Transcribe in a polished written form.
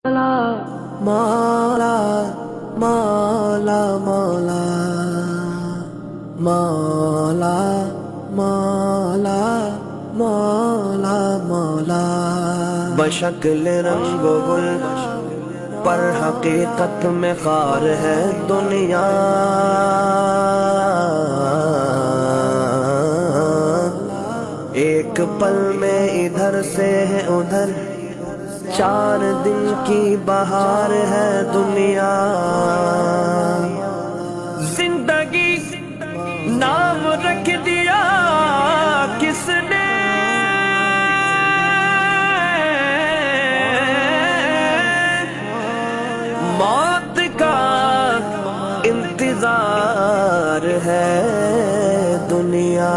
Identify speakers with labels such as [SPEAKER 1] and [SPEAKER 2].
[SPEAKER 1] مولا مولا مولا مولا مولا مولا مولا بشکل رنگ و گل پر حقیقت میں خار ہے دنیا، ایک پل میں ادھر سے ہے ادھر، 4 دن کی بہار ہے دنیا۔ زندگی نام رکھ دیا کس نے، موت کا انتظار ہے دنیا۔